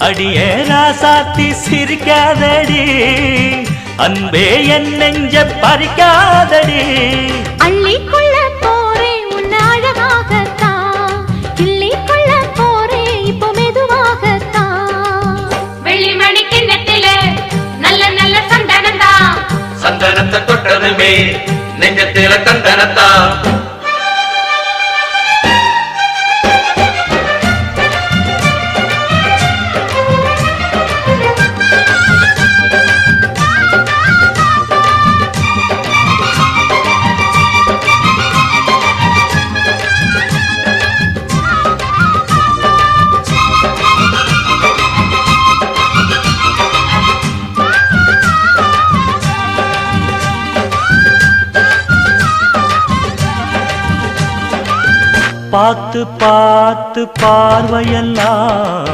அடியே ராசாத்தி சிரிக்காதடி, அன்பே என் நெஞ்ச பறிக்காதடி. அள்ளிக்கொள்ள போரே உன்னை அழகாகத்தான், கிள்ளிக்கொள்ள போரே இப்போ மெதுவாகத்தான். வெள்ளிமணி கிண்ணத்திலே நல்ல நல்ல சந்தனத்தா, சந்தனத்தை தொட்டதுமே நெஞ்சத்தில தந்தனத்தா. பார்த்து பார்த்து பார்வையெல்லாம்